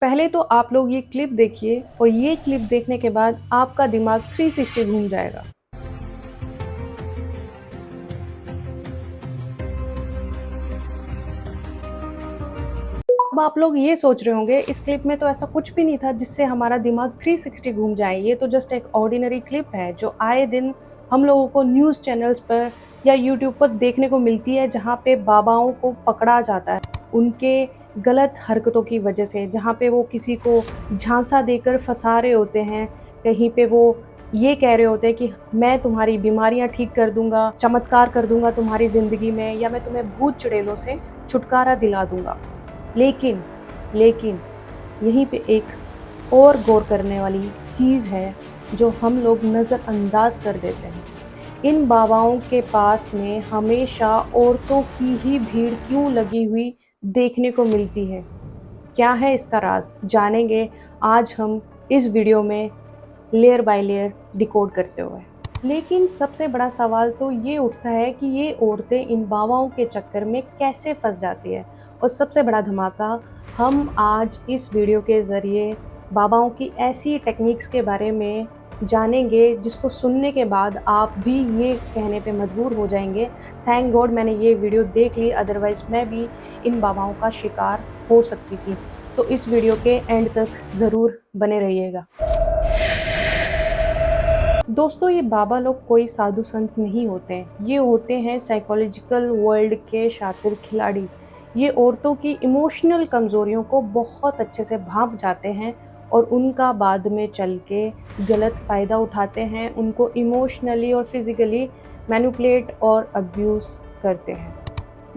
पहले तो आप लोग ये क्लिप देखिए और ये क्लिप देखने के बाद आपका दिमाग 360 घूम जाएगा। अब आप लोग ये सोच रहे होंगे इस क्लिप में तो ऐसा कुछ भी नहीं था जिससे हमारा दिमाग 360 घूम जाए। ये तो जस्ट एक ऑर्डिनरी क्लिप है जो आए दिन हम लोगों को न्यूज़ चैनल्स पर या यूट्यूब पर देखने को मिलती है, जहाँ पे बाबाओं को पकड़ा जाता है उनके गलत हरकतों की वजह से, जहाँ पे वो किसी को झांसा देकर फंसा रहे होते हैं, कहीं पे वो ये कह रहे होते हैं कि मैं तुम्हारी बीमारियां ठीक कर दूंगा, चमत्कार कर दूंगा तुम्हारी जिंदगी में, या मैं तुम्हें भूत चुड़ैलों से छुटकारा दिला दूंगा। लेकिन लेकिन यहीं पे एक और गौर करने वाली चीज़ है जो हम लोग नज़रअंदाज कर देते हैं। इन बाबाओं के पास में हमेशा औरतों की ही भीड़ क्यों लगी हुई देखने को मिलती है? क्या है इसका राज? जानेंगे आज हम इस वीडियो में लेयर बाय लेयर डिकोड करते हुए। लेकिन सबसे बड़ा सवाल तो ये उठता है कि ये औरतें इन बाबाओं के चक्कर में कैसे फंस जाती है। और सबसे बड़ा धमाका, हम आज इस वीडियो के ज़रिए बाबाओं की ऐसी टेक्निक्स के बारे में जानेंगे जिसको सुनने के बाद आप भी ये कहने पे मजबूर हो जाएंगे, थैंक गॉड मैंने ये वीडियो देख ली, अदरवाइज मैं भी इन बाबाओं का शिकार हो सकती थी। तो इस वीडियो के एंड तक ज़रूर बने रहिएगा। दोस्तों, ये बाबा लोग कोई साधु संत नहीं होते हैं, ये होते हैं साइकोलॉजिकल वर्ल्ड के शातिर खिलाड़ी। ये औरतों की इमोशनल कमजोरियों को बहुत अच्छे से भांप जाते हैं और उनका बाद में चल के गलत फ़ायदा उठाते हैं, उनको इमोशनली और फिजिकली मैनिपुलेट और अब्यूज़ करते हैं।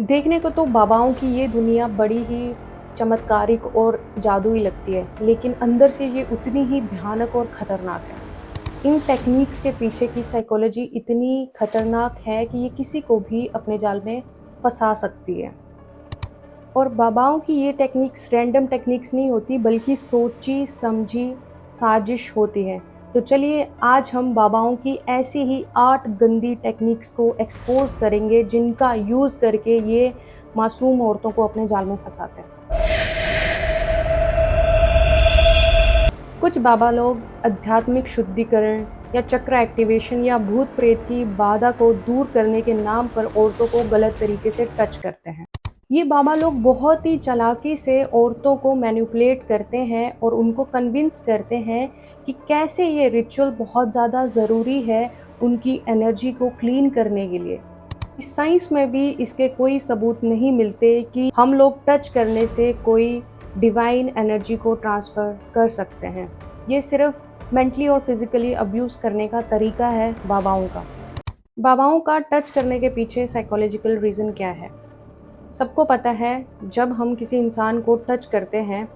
देखने को तो बाबाओं की ये दुनिया बड़ी ही चमत्कारिक और जादुई लगती है, लेकिन अंदर से ये उतनी ही भयानक और खतरनाक है। इन टेक्निक्स के पीछे की साइकोलॉजी इतनी खतरनाक है कि ये किसी को भी अपने जाल में फंसा सकती है। और बाबाओं की ये टेक्निक्स रैंडम टेक्निक्स नहीं होती, बल्कि सोची समझी साजिश होती है। तो चलिए आज हम बाबाओं की ऐसी ही 8 गंदी टेक्निक्स को एक्सपोज करेंगे जिनका यूज़ करके ये मासूम औरतों को अपने जाल में फंसाते हैं। कुछ बाबा लोग आध्यात्मिक शुद्धिकरण या चक्र एक्टिवेशन या भूत प्रेत की बाधा को दूर करने के नाम पर औरतों को गलत तरीके से टच करते हैं। ये बाबा लोग बहुत ही चालाकी से औरतों को मैनिपुलेट करते हैं और उनको कन्विंस करते हैं कि कैसे ये रिचुअल बहुत ज़्यादा ज़रूरी है उनकी एनर्जी को क्लीन करने के लिए। इस साइंस में भी इसके कोई सबूत नहीं मिलते कि हम लोग टच करने से कोई डिवाइन एनर्जी को ट्रांसफ़र कर सकते हैं। ये सिर्फ मेंटली और फिज़िकली अब्यूज़ करने का तरीका है बाबाओं का। बाबाओं का टच करने के पीछे साइकोलॉजिकल रीज़न क्या है? सबको पता है, जब हम किसी इंसान को टच करते हैं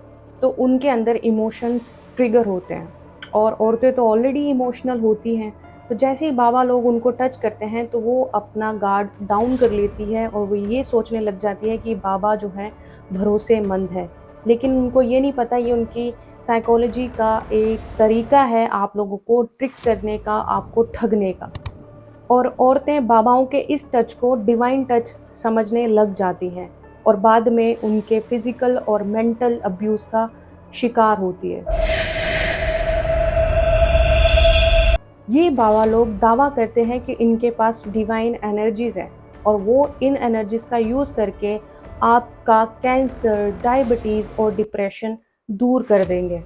तो उनके अंदर इमोशंस ट्रिगर होते हैं और औरतें तो ऑलरेडी इमोशनल होती हैं। तो जैसे ही बाबा लोग उनको टच करते हैं तो वो अपना गार्ड डाउन कर लेती है और वो ये सोचने लग जाती है कि बाबा जो है भरोसेमंद है। लेकिन उनको ये नहीं पता, ये उनकी साइकोलॉजी का एक तरीका है आप लोगों को ट्रिक करने का, आपको ठगने का। और औरतें बाबाओं के इस टच को डिवाइन टच समझने लग जाती हैं और बाद में उनके फिजिकल और मेंटल अब्यूज़ का शिकार होती है। ये बाबा लोग दावा करते हैं कि इनके पास डिवाइन एनर्जीज़ है और वो इन एनर्जीज़ का यूज़ करके आपका कैंसर, डायबिटीज़ और डिप्रेशन दूर कर देंगे।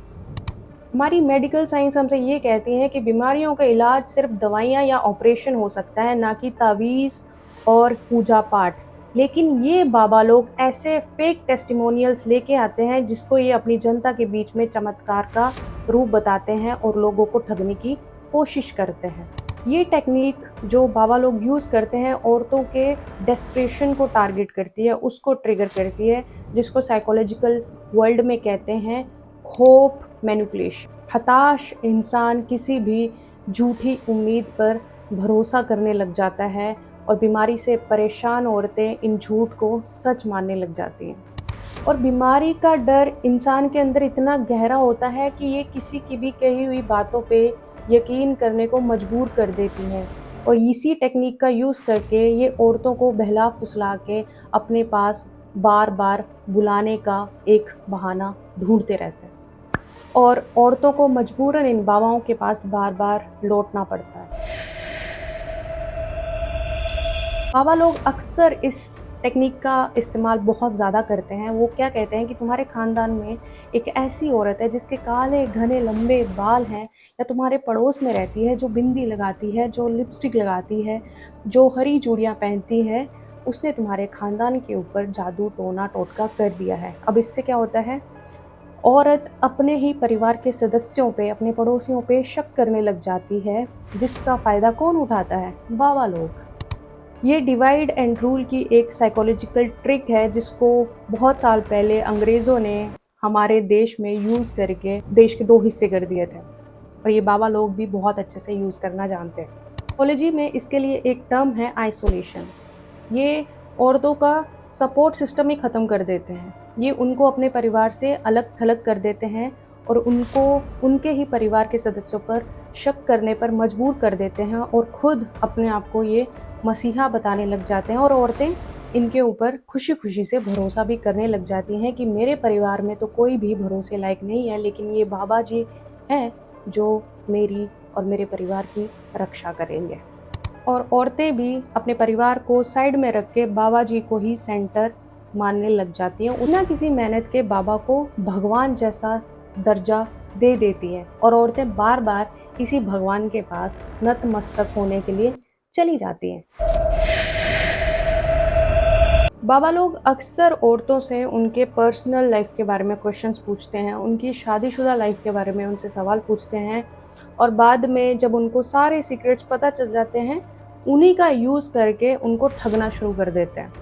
हमारी मेडिकल साइंस हमसे ये कहती है कि बीमारियों का इलाज सिर्फ दवाइयाँ या ऑपरेशन हो सकता है, ना कि तावीज़ और पूजा पाठ। लेकिन ये बाबा लोग ऐसे फेक टेस्टिमोनियल्स लेके आते हैं जिसको ये अपनी जनता के बीच में चमत्कार का रूप बताते हैं और लोगों को ठगने की कोशिश करते हैं। ये टेक्निक जो बाबा लोग यूज़ करते हैं औरतों के डेस्परेशन को टारगेट करती है, उसको ट्रिगर करती है, जिसको साइकोलॉजिकल वर्ल्ड में कहते हैं होप मैनिपुलेशन। हताश इंसान किसी भी झूठी उम्मीद पर भरोसा करने लग जाता है और बीमारी से परेशान औरतें इन झूठ को सच मानने लग जाती हैं। और बीमारी का डर इंसान के अंदर इतना गहरा होता है कि ये किसी की भी कही हुई बातों पे यकीन करने को मजबूर कर देती हैं। और इसी टेक्निक का यूज़ करके ये औरतों को बहला फुसला के अपने पास बार बार बुलाने का एक बहाना ढूंढते रहते हैं और औरतों को मजबूरन इन बाबाओं के पास बार बार लौटना पड़ता है। बाबा लोग अक्सर इस टेक्निक का इस्तेमाल बहुत ज़्यादा करते हैं। वो क्या कहते हैं कि तुम्हारे ख़ानदान में एक ऐसी औरत है जिसके काले घने लंबे बाल हैं, या तुम्हारे पड़ोस में रहती है जो बिंदी लगाती है, जो लिपस्टिक लगाती है, जो हरी चूड़ियाँ पहनती है, उसने तुम्हारे ख़ानदान के ऊपर जादू टोना टोटका कर दिया है। अब इससे क्या होता है, औरत अपने ही परिवार के सदस्यों पे, अपने पड़ोसियों पे शक करने लग जाती है, जिसका फ़ायदा कौन उठाता है? बाबा लोग। ये डिवाइड एंड रूल की एक साइकोलॉजिकल ट्रिक है जिसको बहुत साल पहले अंग्रेज़ों ने हमारे देश में यूज़ करके देश के 2 हिस्से कर दिए थे, और ये बाबा लोग भी बहुत अच्छे से यूज़ करना जानते हैं। साइकोलॉजी में इसके लिए एक टर्म है आइसोलेशन। ये औरतों का सपोर्ट सिस्टम ही ख़त्म कर देते हैं। ये उनको अपने परिवार से अलग-थलग कर देते हैं और उनको उनके ही परिवार के सदस्यों पर शक करने पर मजबूर कर देते हैं और खुद अपने आप को ये मसीहा बताने लग जाते हैं, और औरतें इनके ऊपर खुशी-खुशी से भरोसा भी करने लग जाती हैं कि मेरे परिवार में तो कोई भी भरोसे लायक नहीं है, लेकिन ये बाबा जी हैं जो मेरी और मेरे परिवार की रक्षा करेंगे। और औरतें भी अपने परिवार को साइड में रख के बाबा जी को ही सेंटर मानने लग जाती हैं। बिना किसी मेहनत के बाबा को भगवान जैसा दर्जा दे देती हैं, और औरतें बार-बार इसी भगवान के पास नतमस्तक होने के लिए चली जाती हैं। बाबा लोग अक्सर औरतों से उनके पर्सनल लाइफ के बारे में क्वेश्चंस पूछते हैं, उनकी शादीशुदा लाइफ के बारे में उनसे सवाल पूछते हैं, और बाद में जब उनको सारे सीक्रेट्स पता चल जाते हैं, उन्हीं का यूज़ करके उनको ठगना शुरू कर देते हैं।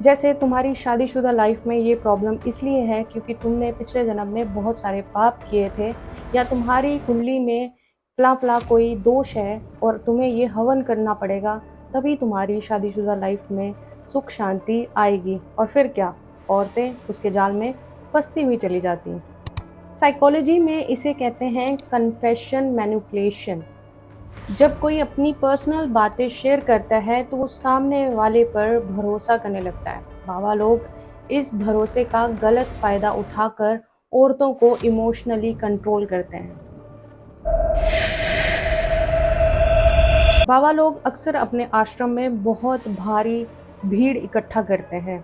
जैसे तुम्हारी शादीशुदा लाइफ में ये प्रॉब्लम इसलिए है क्योंकि तुमने पिछले जन्म में बहुत सारे पाप किए थे, या तुम्हारी कुंडली में फला-फला कोई दोष है और तुम्हें ये हवन करना पड़ेगा, तभी तुम्हारी शादीशुदा लाइफ में सुख शांति आएगी। और फिर क्या? औरतें उसके जाल में फँसती हुई चली जाती हैं। साइकोलॉजी में इसे कहते हैं कन्फेशन मैनिपुलेशन। जब कोई अपनी पर्सनल बातें शेयर करता है तो वो सामने वाले पर भरोसा करने लगता है। बाबा लोग इस भरोसे का गलत फ़ायदा उठाकर औरतों को इमोशनली कंट्रोल करते हैं। बाबा लोग अक्सर अपने आश्रम में बहुत भारी भीड़ इकट्ठा करते हैं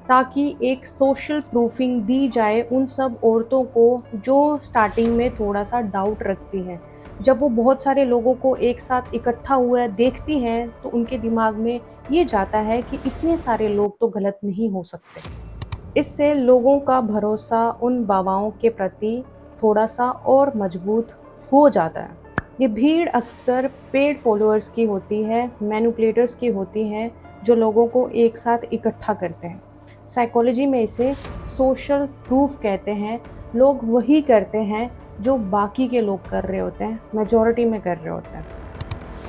ताकि एक सोशल प्रूफिंग दी जाए उन सब औरतों को जो स्टार्टिंग में थोड़ा-सा डाउट रखती हैं। जब वो बहुत सारे लोगों को एक साथ इकट्ठा हुआ देखती हैं, तो उनके दिमाग में ये जाता है कि इतने सारे लोग तो गलत नहीं हो सकते। इससे लोगों का भरोसा उन बाबाओं के प्रति थोड़ा-सा और मजबूत हो जाता है। ये भीड़ अक्सर पेड फॉलोअर्स की होती है, मैनिपुलेटर्स की होती हैं, जो लोगों को एक साथ इकट्ठा करते हैं। साइकोलॉजी में इसे सोशल प्रूफ कहते हैं। लोग वही करते हैं जो बाकी के लोग कर रहे होते हैं, मेजॉरिटी में कर रहे होते हैं।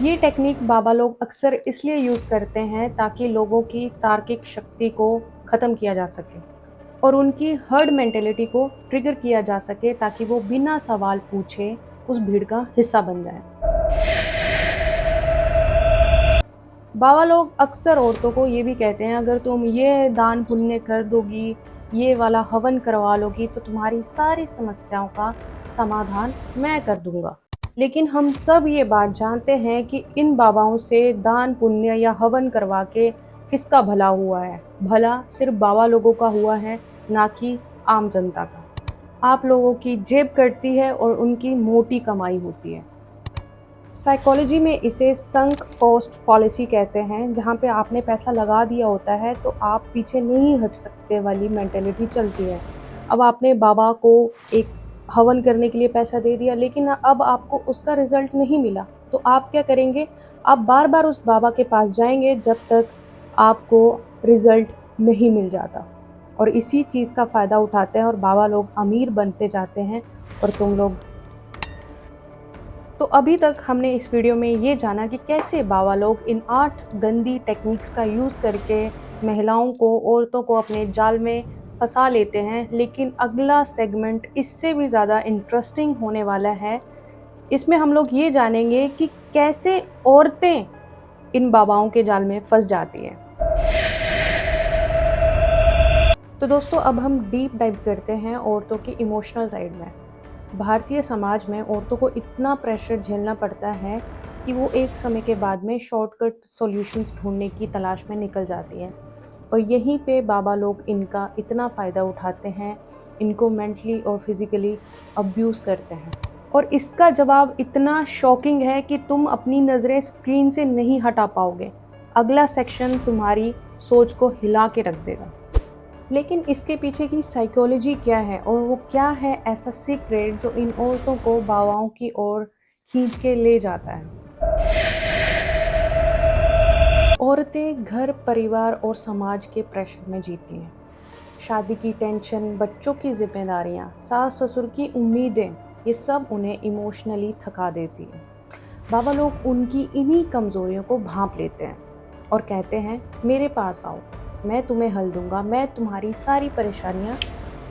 ये टेक्निक बाबा लोग अक्सर इसलिए यूज़ करते हैं ताकि लोगों की तार्किक शक्ति को ख़त्म किया जा सके और उनकी हर्ड मेंटालिटी को ट्रिगर किया जा सके, ताकि वो बिना सवाल पूछे उस भीड़ का हिस्सा बन जाएँ। बाबा लोग अक्सर औरतों को ये भी कहते हैं, अगर तुम ये दान पुण्य कर दोगी, ये वाला हवन करवा लोगी, तो तुम्हारी सारी समस्याओं का समाधान मैं कर दूँगा। लेकिन हम सब ये बात जानते हैं कि इन बाबाओं से दान पुण्य या हवन करवा के किसका भला हुआ है? भला सिर्फ़ बाबा लोगों का हुआ है, ना कि आम जनता का। आप लोगों की जेब कटती है और उनकी मोटी कमाई होती है। साइकोलॉजी में इसे संक कॉस्ट फॉलेसी कहते हैं, जहाँ पे आपने पैसा लगा दिया होता है तो आप पीछे नहीं हट सकते वाली मेंटालिटी चलती है। अब आपने बाबा को एक हवन करने के लिए पैसा दे दिया, लेकिन अब आपको उसका रिज़ल्ट नहीं मिला, तो आप क्या करेंगे? आप बार-बार उस बाबा के पास जाएँगे जब तक आपको रिज़ल्ट नहीं मिल जाता, और इसी चीज़ का फ़ायदा उठाते हैं और बाबा लोग अमीर बनते जाते हैं और तुम लोग। तो अभी तक हमने इस वीडियो में ये जाना कि कैसे बाबा लोग इन 8 गंदी टेक्निक्स का यूज़ करके महिलाओं को, औरतों को अपने जाल में फंसा लेते हैं। लेकिन अगला सेगमेंट इससे भी ज़्यादा इंटरेस्टिंग होने वाला है। इसमें हम लोग ये जानेंगे कि कैसे औरतें इन बाबाओं के जाल में फंस जाती हैं। तो दोस्तों अब हम डीप डाइव करते हैं औरतों की इमोशनल साइड में। भारतीय समाज में औरतों को इतना प्रेशर झेलना पड़ता है कि वो एक समय के बाद में शॉर्टकट सॉल्यूशंस ढूँढने की तलाश में निकल जाती हैं। और यहीं पे बाबा लोग इनका इतना फ़ायदा उठाते हैं, इनको मेंटली और फिज़िकली अब्यूज़ करते हैं। और इसका जवाब इतना शॉकिंग है कि तुम अपनी नज़रें स्क्रीन से नहीं हटा पाओगे। अगला सेक्शन तुम्हारी सोच को हिला के रख देगा। लेकिन इसके पीछे की साइकोलॉजी क्या है और वो क्या है ऐसा सीक्रेट जो इन औरतों को बावाओं की ओर खींच के ले जाता है? औरतें घर, परिवार और समाज के प्रेशर में जीती हैं। शादी की टेंशन, बच्चों की ज़िम्मेदारियाँ, सास-ससुर की उम्मीदें, ये सब उन्हें इमोशनली थका देती हैं। बाबा लोग उनकी इन्हीं कमज़ोरियों को भांप लेते हैं और कहते हैं, मेरे पास आओ, मैं तुम्हें हल दूँगा, मैं तुम्हारी सारी परेशानियाँ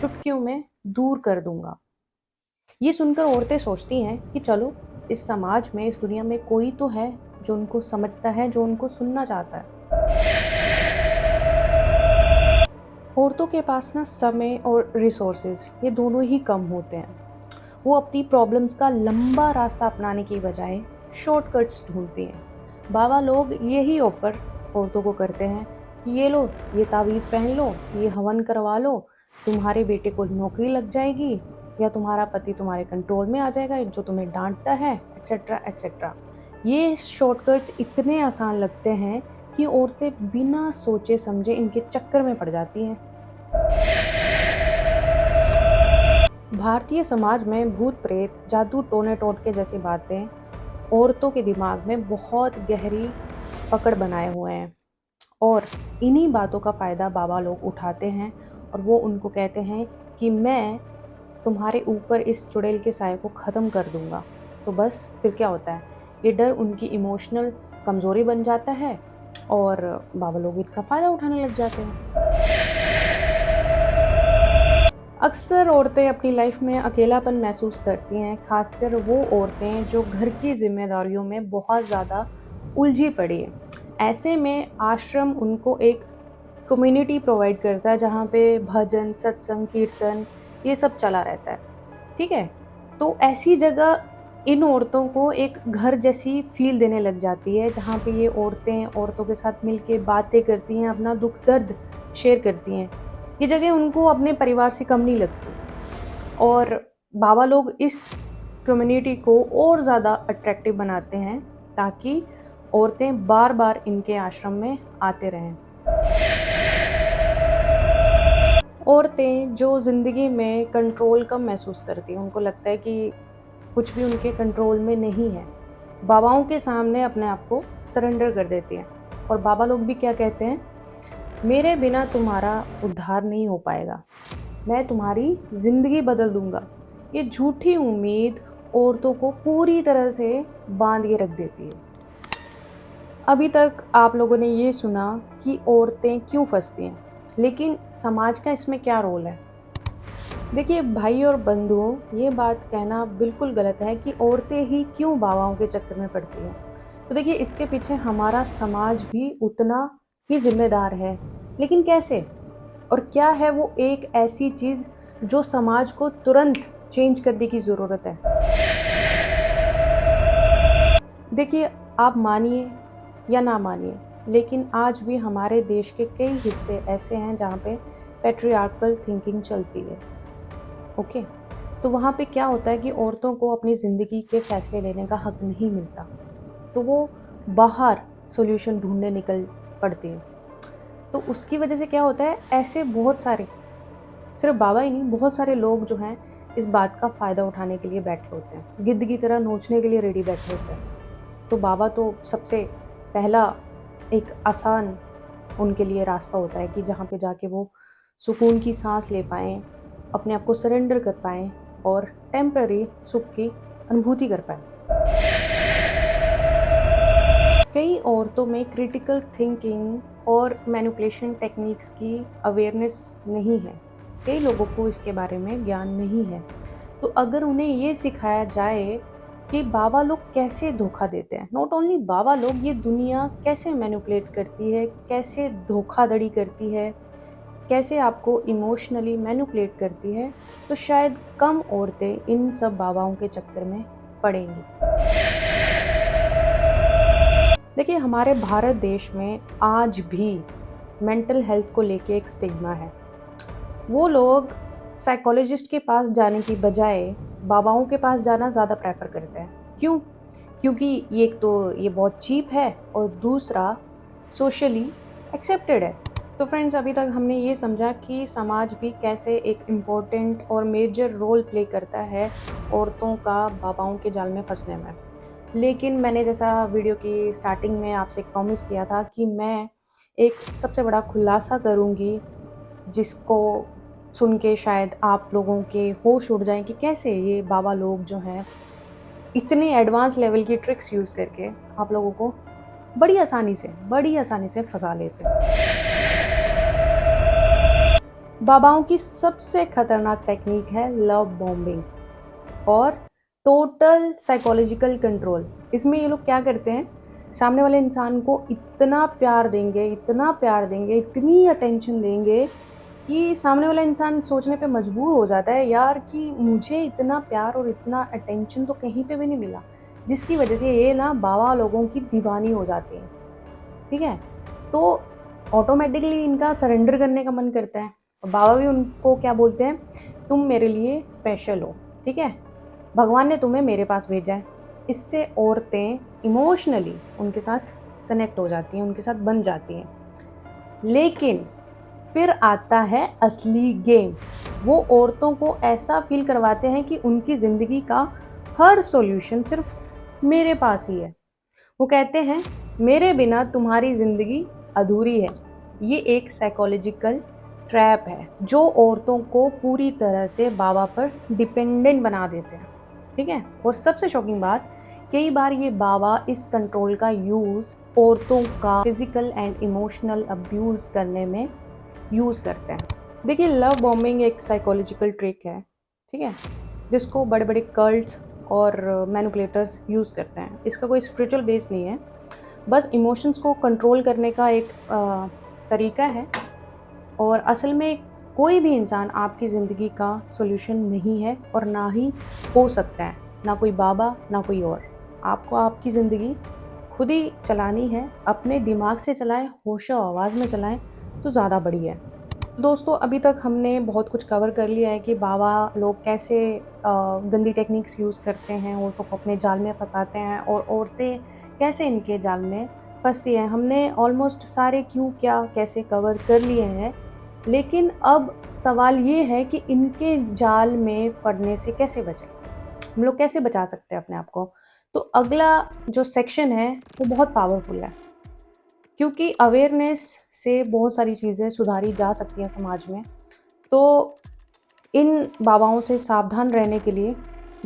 चुटकियों में दूर कर दूँगा। ये सुनकर औरतें सोचती हैं कि चलो, इस समाज में, इस दुनिया में कोई तो है जो उनको समझता है, जो उनको सुनना चाहता है। औरतों के पास ना समय और रिसोर्सेज ये दोनों ही कम होते हैं। वो अपनी प्रॉब्लम्स का लंबा रास्ता अपनाने की बजाय शॉर्टकट्स ढूंढती हैं। बाबा लोग यही ऑफर औरतों को करते हैं कि ये लो, ये तावीज़ पहन लो, ये हवन करवा लो, तुम्हारे बेटे को नौकरी लग जाएगी या तुम्हारा पति तुम्हारे कंट्रोल में आ जाएगा जो तुम्हें डांटता है, एट्सेट्रा एट्सेट्रा। ये शॉर्टकट्स इतने आसान लगते हैं कि औरतें बिना सोचे समझे इनके चक्कर में पड़ जाती हैं। भारतीय समाज में भूत प्रेत, जादू टोने टोटके जैसी बातें औरतों के दिमाग में बहुत गहरी पकड़ बनाए हुए हैं। और इन्हीं बातों का फ़ायदा बाबा लोग उठाते हैं और वो उनको कहते हैं कि मैं तुम्हारे ऊपर इस चुड़ैल के साए को ख़त्म कर दूँगा। तो बस फिर क्या होता है, ये डर उनकी इमोशनल कमज़ोरी बन जाता है और बाबा लोग इसका फ़ायदा उठाने लग जाते हैं। अक्सर औरतें अपनी लाइफ में अकेलापन महसूस करती हैं, खासकर वो औरतें जो घर की ज़िम्मेदारियों में बहुत ज़्यादा उलझी पड़ी हैं। ऐसे में आश्रम उनको एक कम्युनिटी प्रोवाइड करता है जहाँ पे भजन, सत्संग, कीर्तन ये सब चला रहता है। ठीक है? तो ऐसी जगह इन औरतों को एक घर जैसी फ़ील देने लग जाती है, जहाँ पे ये औरतें औरतों के साथ मिल के बातें करती हैं, अपना दुःख-दर्द शेयर करती हैं। ये जगह उनको अपने परिवार से कम नहीं लगती और बाबा लोग इस कम्युनिटी को और ज़्यादा अट्रैक्टिव बनाते हैं, ताकि औरतें बार-बार इनके आश्रम में आते रहें। औरतें जो ज़िंदगी में कंट्रोल कम महसूस करती हैं, उनको लगता है कि कुछ भी उनके कंट्रोल में नहीं है। बाबाओं के सामने अपने आप को सरेंडर कर देती हैं और बाबा लोग भी क्या कहते हैं, मेरे बिना तुम्हारा उद्धार नहीं हो पाएगा, मैं तुम्हारी ज़िंदगी बदल दूँगा। ये झूठी उम्मीद औरतों को पूरी तरह से बाँध के रख देती है। अभी तक आप लोगों ने ये सुना कि औरतें क्यों फँसती हैं, लेकिन समाज का इसमें क्या रोल है? देखिए भाई और बंधुओं, ये बात कहना बिल्कुल गलत है कि औरतें ही क्यों बाबाओं के चक्कर में पड़ती हैं। तो देखिए इसके पीछे हमारा समाज भी उतना ही ज़िम्मेदार है। लेकिन कैसे? और क्या है वो एक ऐसी चीज़ जो समाज को तुरंत चेंज करने की ज़रूरत है? देखिए, आप मानिए या ना मानिए, लेकिन आज भी हमारे देश के कई हिस्से ऐसे हैं जहाँ पे पैट्रियार्कल थिंकिंग चलती है। ओके? तो वहाँ पे क्या होता है कि औरतों को अपनी ज़िंदगी के फैसले लेने का हक नहीं मिलता। तो वो बाहर सॉल्यूशन ढूँढने निकल पड़ती हैं। तो उसकी वजह से क्या होता है, ऐसे बहुत सारे, सिर्फ़ बाबा ही नहीं, बहुत सारे लोग जो हैं, इस बात का फ़ायदा उठाने के लिए बैठे होते हैं। गिद्ध की तरह नोचने के लिए रेडी बैठे होते हैं। तो बाबा तो सबसे पहला एक आसान उनके लिए रास्ता होता है कि जहाँ पे जाके वो सुकून की साँस ले पाएँ, अपने आप को सरेंडर कर पाएँ और टेम्पररी सुख की अनुभूति कर पाएँ। कई औरतों में क्रिटिकल थिंकिंग और मैनिपुलेशन टेक्निक्स की अवेयरनेस नहीं है। कई लोगों को इसके बारे में ज्ञान नहीं है। तो अगर उन्हें ये सिखाया जाए कि बाबा लोग कैसे धोखा देते हैं, नॉट ओनली बाबा लोग, ये दुनिया कैसे मैनिपुलेट करती है, कैसे धोखाधड़ी करती है, कैसे आपको इमोशनली मैनिपुलेट करती है, तो शायद कम औरतें इन सब बाबाओं के चक्कर में पड़ेंगी। देखिए, हमारे भारत देश में आज भी मेंटल हेल्थ को लेके एक स्टिग्मा है। वो लोग साइकोलॉजिस्ट के पास जाने की बजाय बाबाओं के पास जाना ज़्यादा प्रेफ़र करते हैं। क्यों? क्योंकि ये एक तो ये बहुत चीप है और दूसरा सोशली एक्सेप्टेड है। तो फ्रेंड्स, अभी तक हमने ये समझा कि समाज भी कैसे एक इम्पोर्टेंट और मेजर रोल प्ले करता है औरतों का बाबाओं के जाल में फँसने में। लेकिन मैंने जैसा वीडियो की स्टार्टिंग में आपसे प्रॉमिस किया था कि मैं एक सबसे बड़ा खुलासा करूँगी, जिसको सुन के शायद आप लोगों के होश उड़ जाएँ कि कैसे ये बाबा लोग जो हैं, इतने एडवांस लेवल की ट्रिक्स यूज़ करके आप लोगों को बड़ी आसानी से फँसा लेते हैं। बाबाओं की सबसे खतरनाक टेक्नीक है लव बॉम्बिंग और टोटल साइकोलॉजिकल कंट्रोल। इसमें ये लोग क्या करते हैं, सामने वाले इंसान को इतना प्यार देंगे, इतनी अटेंशन देंगे कि सामने वाला इंसान सोचने पे मजबूर हो जाता है यार कि मुझे इतना प्यार और इतना अटेंशन तो कहीं पे भी नहीं मिला, जिसकी वजह से ये ना बाबा लोगों की दीवानी हो जाती हैं, ठीक है? तो ऑटोमेटिकली इनका सरेंडर करने का मन करता है और बाबा भी उनको क्या बोलते हैं, तुम मेरे लिए स्पेशल हो, ठीक है? भगवान ने तुम्हें मेरे पास भेजा है। इससे औरतें इमोशनली उनके साथ कनेक्ट हो जाती हैं, उनके साथ बंध जाती हैं। लेकिन फिर आता है असली गेम। वो औरतों को ऐसा फ़ील करवाते हैं कि उनकी ज़िंदगी का हर सॉल्यूशन सिर्फ़ मेरे पास ही है। वो कहते हैं, मेरे बिना तुम्हारी ज़िंदगी अधूरी है। ये एक साइकोलॉजिकल ट्रैप है, जो औरतों को पूरी तरह से बाबा पर डिपेंडेंट बना देते हैं, ठीक है? और सबसे शॉकिंग बात, कई बार ये बाबा इस कंट्रोल का यूज़ औरतों का फिज़िकल एंड इमोशनल अब्यूज़ करने में यूज़ करते हैं। देखिए, लव बॉम्बिंग एक साइकोलॉजिकल ट्रिक है, ठीक है? जिसको बड़े-बड़े कल्ट्स और मैनिपुलेटर्स यूज़ करते हैं। इसका कोई स्पिरिचुअल बेस नहीं है, बस इमोशंस को कंट्रोल करने का एक तरीका है और असल में कोई भी इंसान आपकी ज़िंदगी का सॉल्यूशन नहीं है और ना ही हो सकता है। ना कोई बाबा, ना कोई और। आपको आपकी ज़िंदगी खुद ही चलानी है, अपने दिमाग से चलाएँ, होशो-हवास में चलाएँ, तो ज़्यादा बढ़िया है। दोस्तों, अभी तक हमने बहुत कुछ कवर कर लिया है कि बाबा लोग कैसे गंदी टेक्निक्स यूज़ करते हैं, औरतों को अपने जाल में फँसाते हैं और औरतें कैसे इनके जाल में फँसती हैं। हमने ऑलमोस्ट सारे क्यों, क्या, कैसे कवर कर लिए हैं। लेकिन अब सवाल ये है कि इनके जाल में पड़ने से कैसे बचें? हम लोग कैसे बचा सकते हैं अपने आप को? तो अगला जो सेक्शन है, वो बहुत पावरफुल है। क्योंकि अवेयरनेस से बहुत सारी चीज़ें सुधारी जा सकती हैं समाज में। तो इन बाबाओं से सावधान रहने के लिए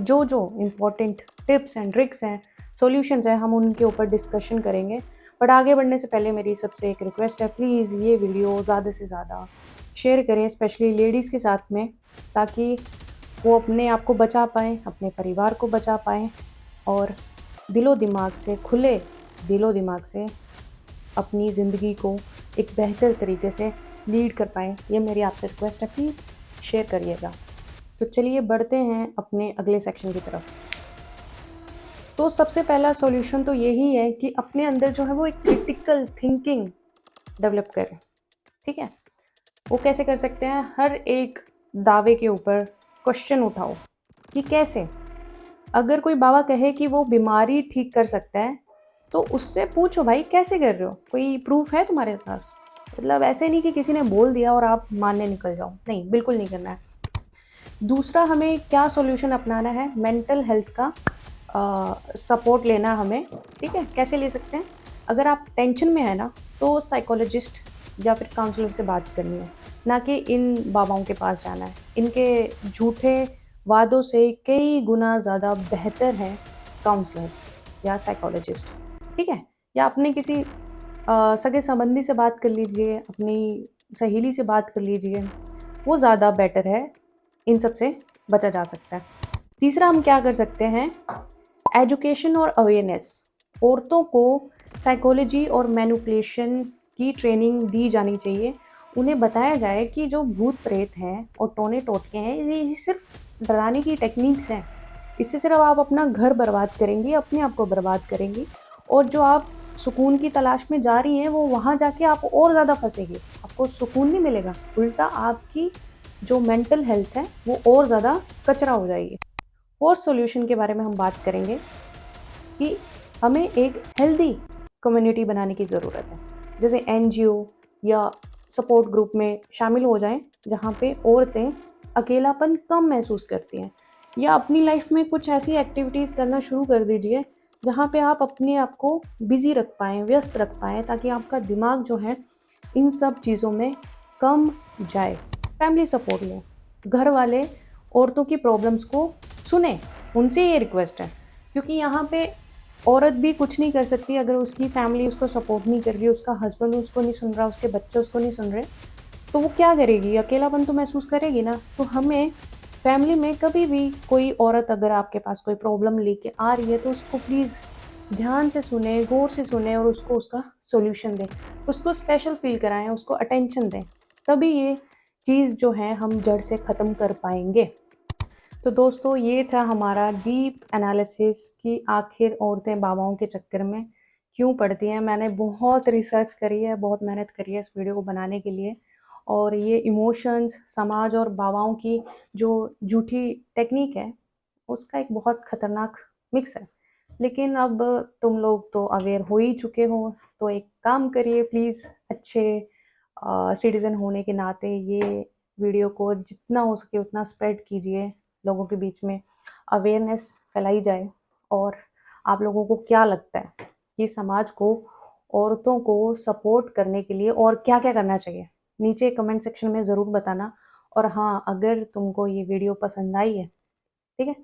जो-जो इम्पोर्टेंट टिप्स एंड ट्रिक्स हैं, सॉल्यूशंस हैं, हम उनके ऊपर डिस्कशन करेंगे। बट आगे बढ़ने से पहले मेरी सबसे एक रिक्वेस्ट है, प्लीज़ ये वीडियो ज़्यादा से ज़्यादा शेयर करें, स्पेशली लेडीज़ के साथ में, ताकि वो अपने आप को बचा पाएँ, अपने परिवार को बचा पाएँ और दिलो-दिमाग से खुले दिलो-दिमाग से अपनी ज़िंदगी को एक बेहतर तरीके से लीड कर पाएँ। ये मेरी आपसे रिक्वेस्ट है, प्लीज़ शेयर करिएगा। तो चलिए बढ़ते हैं अपने अगले सेक्शन की तरफ। तो सबसे पहला सॉल्यूशन तो यही है कि अपने अंदर जो है वो एक क्रिटिकल थिंकिंग डेवलप करें, ठीक है? वो कैसे कर सकते हैं? हर एक दावे के ऊपर क्वेश्चन उठाओ कि कैसे? अगर कोई बाबा कहे कि वो बीमारी ठीक कर सकता है, तो उससे पूछो भाई कैसे कर रहे हो? कोई प्रूफ़ है तुम्हारे पास? मतलब ऐसे नहीं कि किसी ने बोल दिया और आप मानने निकल जाओ। नहीं, बिल्कुल नहीं करना है। दूसरा, हमें क्या सॉल्यूशन अपनाना है? मेंटल हेल्थ का सपोर्ट लेना हमें, ठीक है? कैसे ले सकते हैं? अगर आप टेंशन में हैं ना, तो साइकोलॉजिस्ट या फिर काउंसलर से बात करनी है, ना कि इन बाबाओं के पास जाना है। इनके झूठे वादों से कई गुना ज़्यादा बेहतर हैं काउंसलर्स या साइकोलॉजिस्ट, ठीक है? या अपने किसी सगे-संबंधी से बात कर लीजिए, अपनी सहेली से बात कर लीजिए, वो ज़्यादा बेटर है, इन सब से बचा जा सकता है। तीसरा, हम क्या कर सकते हैं, एजुकेशन और अवेयरनेस। औरतों को साइकोलॉजी और मैनिपुलेशन की ट्रेनिंग दी जानी चाहिए उन्हें बताया जाए कि जो भूत-प्रेत हैं और टोने-टोटके हैं, ये सिर्फ़ डराने की टेक्निक्स हैं। इससे सिर्फ़ आप अपना घर बर्बाद करेंगी, अपने आप को बर्बाद करेंगी और जो आप सुकून की तलाश में जा रही हैं, वो वहाँ जाके आप और ज़्यादा फँसेंगी। आपको सुकून नहीं मिलेगा, उल्टा आपकी जो मेंटल हेल्थ है, वो और ज़्यादा कचरा हो जाएगी। और सॉल्यूशन के बारे में हम बात करेंगे कि हमें एक हेल्दी कम्युनिटी बनाने की ज़रूरत है। जैसे एनजीओ या सपोर्ट ग्रुप में शामिल हो जाएँ, जहाँ पे औरतें अकेलापन कम महसूस करती हैं या अपनी लाइफ में कुछ ऐसी एक्टिविटीज़ करना शुरू कर दीजिए, जहाँ पे आप अपने आप को बिज़ी रख पाएँ, व्यस्त रख पाएँ ताकि आपका दिमाग जो है, इन सब चीज़ों में कम जाए। फैमिली सपोर्ट लें, घर वाले औरतों की प्रॉब्लम्स को सुनें, उनसे ये रिक्वेस्ट है। क्योंकि यहाँ पे औरत भी कुछ नहीं कर सकती अगर उसकी फैमिली उसको सपोर्ट नहीं कर रही, उसका हस्बैंड उसको नहीं सुन रहा, उसके बच्चे उसको नहीं सुन रहे, तो वो क्या करेगी? अकेलापन तो महसूस करेगी ना। तो हमें फैमिली में कभी भी कोई औरत अगर आपके पास कोई प्रॉब्लम लेके आ रही है, तो उसको प्लीज़ ध्यान से सुनें, गौर से सुनें और उसको उसका सॉल्यूशन दें। उसको स्पेशल फ़ील कराएँ, उसको अटेंशन दें। तभी ये चीज़ जो है हम जड़ से ख़त्म कर पाएँगे। तो दोस्तों ये था हमारा डीप एनालिसिस कि आखिर औरतें बाबाओं के चक्कर में क्यों पड़ती हैं। मैंने बहुत रिसर्च करी है, बहुत मेहनत करी है इस वीडियो को बनाने के लिए और ये इमोशंस, समाज और बाबाओं की जो झूठी टेक्निक है, उसका एक बहुत खतरनाक मिक्स है। लेकिन अब तुम लोग तो अवेयर हो ही चुके हो, तो एक काम करिए प्लीज़ अच्छे सिटीज़न होने के नाते ये वीडियो को जितना हो सके उतना स्प्रेड कीजिए लोगों के बीच में, अवेयरनेस फैलाई जाए। और आप लोगों को क्या लगता है कि समाज को औरतों को सपोर्ट करने के लिए और क्या-क्या करना चाहिए? नीचे कमेंट सेक्शन में ज़रूर बताना और हाँ, अगर तुमको ये वीडियो पसंद आई है, ठीक है?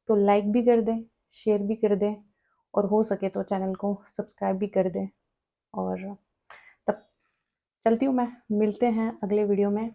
तो लाइक भी कर दें, शेयर भी कर दें और हो सके तो चैनल को सब्सक्राइब भी कर दें और तब चलती हूँ मैं, मिलते हैं अगले वीडियो में।